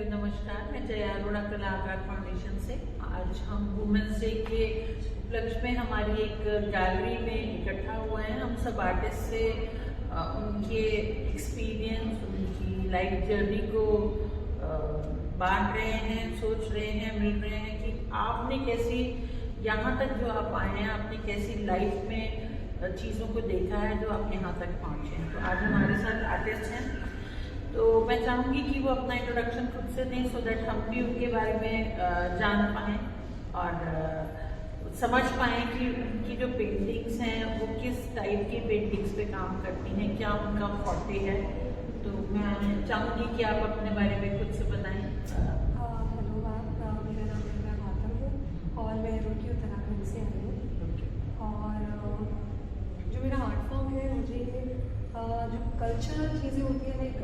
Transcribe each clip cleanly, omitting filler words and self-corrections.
Hello नमस्कार, मैं जया अरोड़ा कलाकार फाउंडेशन से। आज हम वुमेन्स डे के उपलक्ष्य में हमारी एक गैलरी में इकट्ठा हुए हैं। हम सब आर्टिस्ट से उनके एक्सपीरियंस, उनकी लाइफ जर्नी को बांट रहे हैं, सोच रहे हैं, मिल रहे हैं कि आपने कैसी यहाँ तक जो आप आए हैं, आपने कैसी लाइफ में चीज़ों को देखा है जो आप यहाँ तक पहुँचे हैं। तो आज हमारे साथ आर्टिस्ट हैं, तो मैं चाहूँगी कि वो अपना इंट्रोडक्शन खुद से दें, सो दैट हम भी उनके बारे में जान पाएँ और समझ पाएँ कि उनकी जो पेंटिंग्स हैं वो किस टाइप की पेंटिंग्स पे काम करती हैं, क्या उनका फॉर्टे है। तो मैं चाहूँगी कि आप अपने बारे में खुद से बताएँ। हेलो मैम, मेरा नाम रंजना गौतम है और मैं रुड़की उत्तराखंड से आई हूँ। और जो मेरा आर्ट फॉर्म है, मुझे जो कल्चरल चीज़ें होती हैं, एक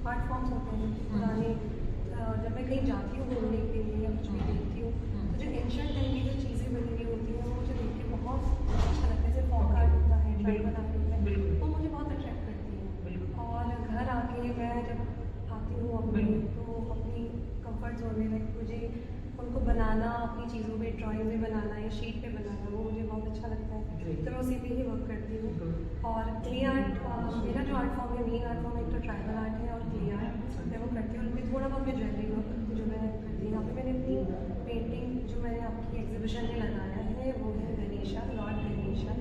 आर्ट फॉर्म्स होते हैं पुराने, जब मैं कहीं जाती हूँ घूमने के लिए या कुछ भी देखती हूँ, तो जो एंशिएंट टाइम की जो चीज़ें बनी हुई होती हैं वो मुझे देख के बहुत अच्छा लगता है। जैसे फॉक आर्ट होता है, ट्राइबल आर्ट होता है, वो मुझे बहुत अट्रैक्ट करती है। और घर आके मैं जब आती हूँ अपनी, तो अपनी कंफर्ट जोन में मुझे उनको बनाना, अपनी चीज़ों पे ड्राइंग में बनाना या शीट पे बनाना, वो मुझे बहुत अच्छा लगता है। तो मैं उसी पे ही वर्क करती हूँ। और क्ले आर्ट, मेरा जो आर्ट फॉर्म है, मेन आर्ट फॉर्म एक तो ट्राइबल आर्ट है और क्ले आर्ट मैं वो करती हूँ। उनमें थोड़ा बहुत मैं ज्वेलरी वर्क जो मैं करती हूँ। यहाँ पे मैंने अपनी पेंटिंग जो मैंने आपकी एग्जीबिशन में लगाया है वो है Ganesha, Lord Ganesha.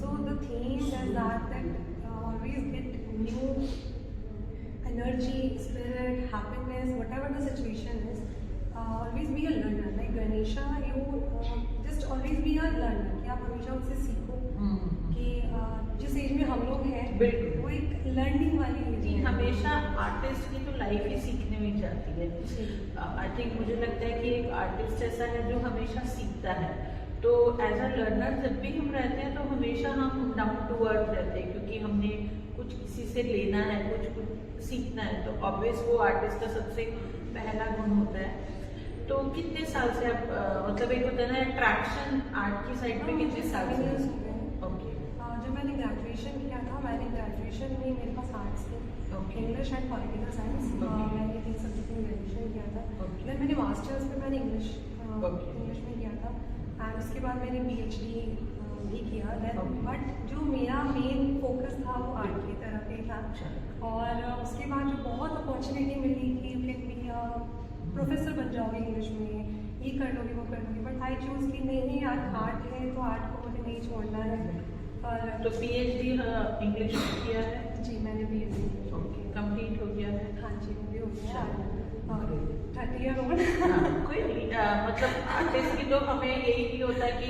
So the theme is that always get new energy, spirit, happiness, whatever the situation is, always be a learner. Like Ganesha, you just always be a learner. कि आप हमेशा उससे सीखो कि जिस एज में हम लोग हैं वो एक लर्निंग वाली एज है। हमेशा आर्टिस्ट की तो लाइफ ही सीखने में जाती है। आई थिंक मुझे लगता है कि एक आर्टिस्ट ऐसा है जो हमेशा सीखता है। तो एज अ लर्नर जब भी हम रहते हैं तो हमेशा हम डाउन टू अर्थ रहते हैं, क्योंकि हमने कुछ किसी से लेना है, कुछ सीखना है। तो ऑब्वियस वो आर्टिस्ट का सबसे पहला गुण होता है। तो कितने साल से आप मतलब एक होता है ना अट्रैक्शन आर्ट की साइड पे, कितने साल से? ओके। जब मैंने ग्रेजुएशन किया था, मैंने ग्रेजुएशन में मेरे पास आर्ट्स थे, इंग्लिश एंड पॉलिटिकल साइंस। मैंने 3 सब्जेक्ट में ग्रेजुएशन किया था। देन मैंने मास्टर्स में मैंने इंग्लिश में किया था एंड उसके बाद मैंने PhD भी किया। देन बट जो मेरा मेन फोकस था वो आर्ट की तरफ ही था। और उसके बाद जो बहुत अपॉर्चुनिटी मिली कि यू कैन बी प्रोफेसर बन जाओगे इंग्लिश में, ये कर लोगे वो कर लोगे, बट आई चूज़ कि नहीं यार, आर्ट है तो आर्ट को मुझे नहीं छोड़ना है। और तो PhD इंग्लिश में किया है? जी, मैंने PhD कंप्लीट हो गया है? हाँ जी, मुझे हो गया। और 30 ईयर ओल्ड कोई नहीं, मतलब आर्टिस्ट की तो हमें यही होता है कि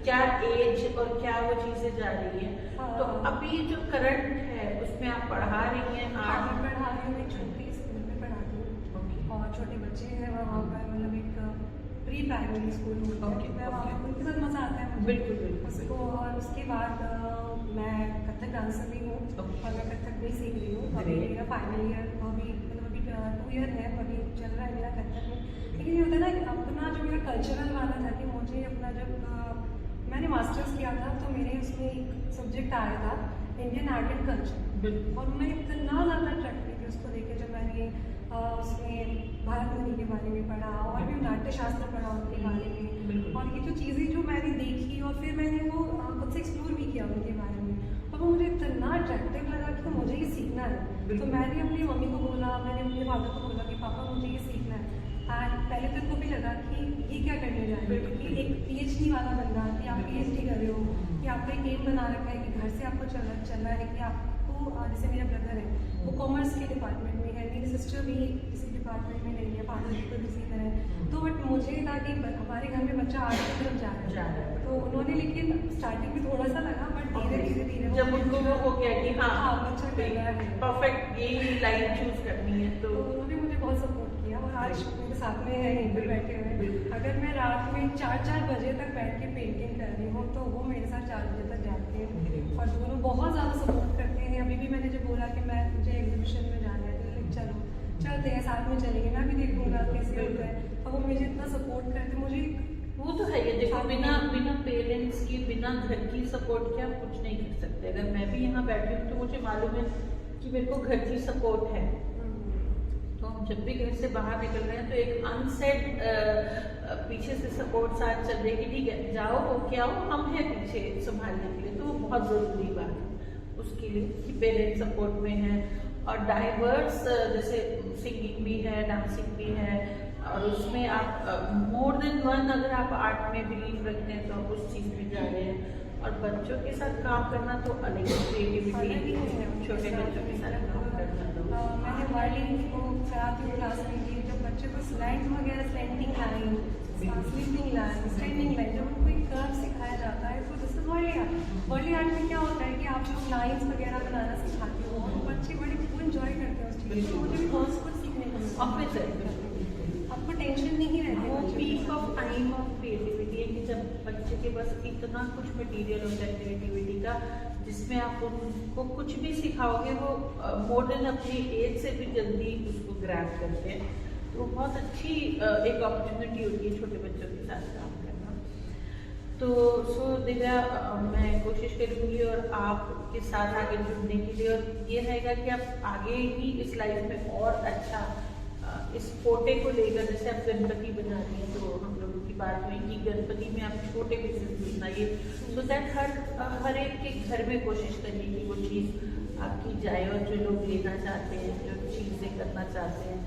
क्या एज और क्या वो चीज़ें जा रही हैं। तो अभी जो करंट है उसमें आप पढ़ा रही हैं आर्ट? मैं पढ़ा रही हूँ, एक छोटी स्कूल में पढ़ाती हूँ और छोटे बच्चे हैं वहाँ पर, मतलब एक प्री प्राइमरी स्कूल होता है। मैं वहाँ पर उनके साथ मज़ा आता है मुझे। बिल्कुल उसको। और उसके बाद मैं कथक डांसर भी हूँ और मैं कथक भी सीख रही हूँ। अभी मेरा फाइनल ईयर, अभी मतलब अभी 2 ईयर है, अभी चल रहा है मेरा कथक में। लेकिन ये होता है ना, अपना जो मेरा कल्चरल वाला था कि मुझे अपना, जब मैंने मास्टर्स किया था तो मेरे उसमें एक सब्जेक्ट आया था इंडियन आर्ट एंड कल्चर, और मैं इतना ज़्यादा अट्रैक्ट हुई थी उसको देखे। जब मैंने उसमें भारत मुनि के बारे में पढ़ा और भी नाट्य शास्त्र पढ़ा उनके बारे में, और ये जो चीज़ें जो मैंने देखी और फिर मैंने वो खुद से एक्सप्लोर भी किया उनके बारे में, और वो मुझे इतना अट्रैक्टिव लगा कि मुझे ये सीखना है। तो मैंने अपनी मम्मी को बोला, मैंने अपने फादर को बोला कि पापा मुझे ये सीखना है। एंड पहले तो इनको भी लगा कि ये क्या करने जा रहे हो, कि एक PhD वाला बंदा, कि आप PhD कर रहे हो, कि आपका एक एम बना रखा है कि घर से आपको चलना है कि आपको, जैसे मेरा ब्रदर है वो कॉमर्स के डिपार्टमेंट में है, मेरी सिस्टर भी किसी डिपार्टमेंट में नहीं है, फादर भी तो इसी तरह। तो बट मुझे था कि हमारे घर में बच्चा आर्ट की तरफ जा रहा है, तो उन्होंने, लेकिन स्टार्टिंग में थोड़ा सा लगा, बट धीरे जब उनको वो हो गया कि हाँ बच्चा कर रहा है, परफेक्ट यही लाइन चूज करनी है, तो उन्होंने मुझे बहुत सपोर्ट किया। और आज मेरे साथ में है, यहीं पर बैठे हुए। अगर मैं रात में 4 बजे तक बैठ के पेंटिंग कर रही हूँ तो वो मेरे साथ 4 बजे तक जाते हैं और दोनों बहुत ज़्यादा सपोर्ट करते हैं। अभी भी मैंने जब बोला कि मुझे एग्जीबिशन में जाना है, तो चलो चलते हैं, साथ में चलेंगे, मैं भी देखूंगा कैसे होता है। और वो मुझे इतना सपोर्ट करते, मुझे वो तो है ये। देखो, बिना पेरेंट्स की, बिना घर की सपोर्ट के आप कुछ नहीं कर सकते। अगर मैं भी यहाँ बैठी हूँ तो मुझे मालूम है कि मेरे को घर की सपोर्ट है, तो हम जब भी घर से बाहर निकल रहे हैं तो एक अनसेड पीछे से सपोर्ट साथ चल रही कि ठीक है जाओ होके आओ, हम हैं पीछे संभालने के लिए। तो वो बहुत ज़रूरी बात है उसके लिए कि पेरेंट्स सपोर्ट में हैं। और डाइवर्स जैसे सिंगिंग भी है, डांसिंग भी है, और उसमें आप मोर देन वन अगर आप आर्ट में बिलीव रखते हैं तो आप उस चीज़ में जा रहे हैं। और बच्चों के साथ काम करना तो अलग ही क्रिएटिविटी है, छोटे बच्चों के साथ काम करना तो मैंने वायलिन को कराती हूँ क्लास में कि जब बच्चों को स्लैंट वगैरह, slanting line, sleeping line, standing line, जब उनको एक कर्व सिखाया जाता है तो this is Warli art. Warli art में क्या होता है कि आप लोग लाइन्स वगैरह बनाना सिखाते हो तो बच्चे बड़े खूब इंजॉय करते हैं उस चीज़ को, मुझे भी बहुत कुछ सीखने को मिलता है। आपको टेंशन नहीं रहती, वो peak of time of creativity है कि जब बच्चे के पास इतना कुछ मटेरियल होता है क्रिएटिविटी का, जिसमें आप उनको कुछ भी सिखाओगे वो मोर देन अपनी एज से भी जल्दी उसको ग्रैब करते हैं। तो बहुत अच्छी एक अपॉर्चुनिटी होती है छोटे बच्चों के साथ काम करना। तो सो दिव्या, मैं कोशिश करूँगी और आपके साथ आगे जुड़ने के लिए, और ये रहेगा कि आप आगे ही इस लाइफ में और अच्छा इस पोटे को लेकर, जैसे आप गणपति बना रही हैं तो हम लोगों की बात हुई कि गणपति में आप छोटे बिजनेस बनाइए, सो दैट हर एक के घर में कोशिश करिए कि वो चीज़ आपकी जाए, और जो लोग लेना चाहते हैं, जो चीज़ें करना चाहते हैं,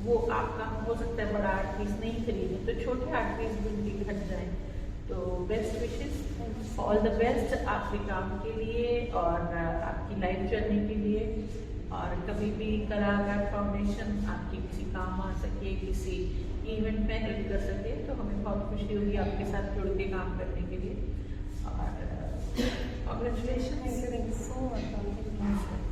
वो आपका हो सकता है बड़ा आर्ट पीस नहीं खरीदें तो छोटे आर्ट पीस भी उनके घर जाएँ। तो best wishes, all the best आपके काम के लिए और आपकी लाइफ जर्नी के लिए। और कभी भी कलाकार फाउंडेशन आपकी किसी काम आ सके, किसी इवेंट में हेल्प कर सके तो हमें बहुत खुशी होगी आपके साथ जुड़ के काम करने के लिए। और congratulation. Thank you so much.